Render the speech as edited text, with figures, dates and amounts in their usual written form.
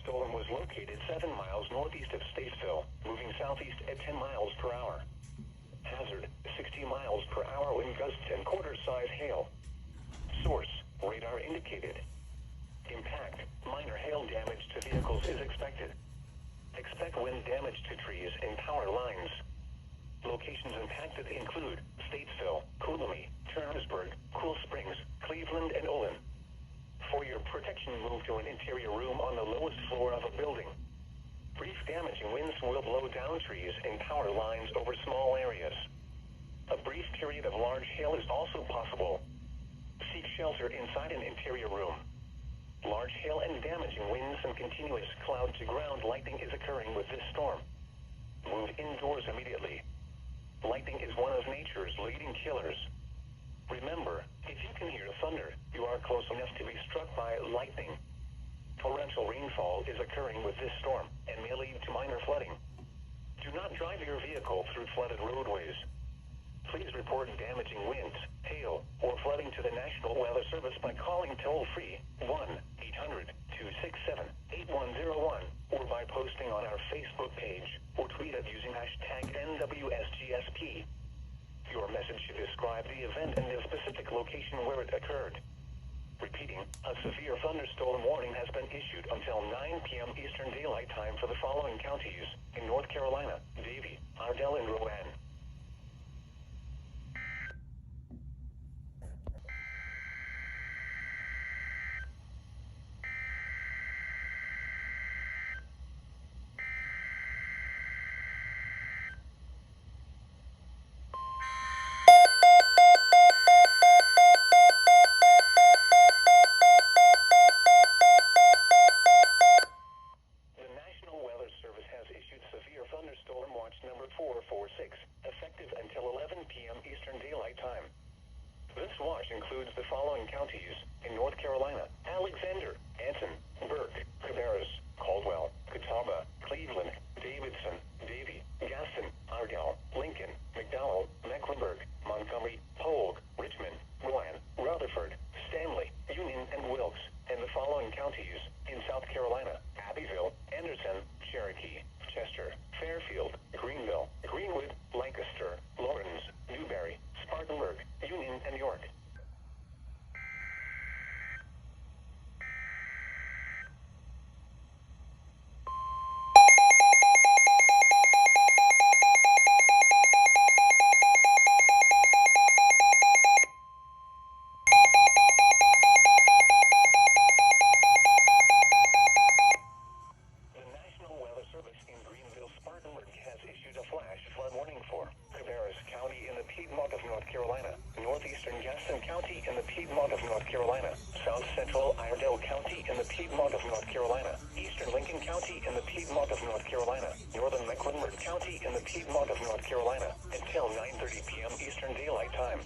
thunderstorm was located 7 miles northeast of Statesville, moving southeast at 10 miles per hour. Hazard, 60 miles per hour wind gusts and quarter-size hail. Source, radar indicated. Impact, minor hail damage to vehicles is expected. Expect wind damage to trees and power lines. Locations impacted include Statesville, Coolamy, Turnersburg, Cool Springs, Cleveland, and Olin. For your protection, move to an interior room on the lowest floor of a building. Brief damaging winds will blow down trees and power lines over small areas. A brief period of large hail is also possible. Seek shelter inside an interior room. Large hail and damaging winds and continuous cloud-to-ground lightning is occurring with this storm. Move indoors immediately. Lightning is one of nature's leading killers. Remember, if you can hear thunder, you are close enough to be struck by lightning. Torrential rainfall is occurring with this storm and may lead to minor flooding. Do not drive your vehicle through flooded roadways. Please report damaging winds, hail, or flooding to the National Weather Service by calling toll-free 1-800-267-8101 or by posting on our Facebook page or tweet it using #NWSGSP. Your message should describe the event and the specific location where it occurred. Repeating, a severe thunderstorm warning has been issued until 9 p.m. Eastern Daylight Time for the following counties in North Carolina: Davie, Ardell, and Rowan. Thunderstorm watch number 446, effective until 11 p.m. Eastern Daylight Time. This watch includes the following counties in North Carolina: Alexander, Anson, Burke, Cabarrus, Caldwell, Catawba, Cleveland, Davidson, Davie, Gaston, Ardell, Lincoln, McDowell, Mecklenburg, Montgomery, Polk, Richmond, Rowan, Rutherford, Stanley, Union, and Wilkes, and the following counties in South Carolina: Abbeville, Anderson, Cherokee, Chester, Fairfield, Greenville, Greenwood, Lancaster, Lawrence, Newberry, Spartanburg, Union, and York. Has issued a flash flood warning for Cabarrus County in the Piedmont of North Carolina, northeastern Gaston County in the Piedmont of North Carolina, south central Iredell County in the Piedmont of North Carolina, eastern Lincoln County in the Piedmont of North Carolina, northern Mecklenburg County in the Piedmont of North Carolina, until 9:30 p.m. Eastern Daylight Time.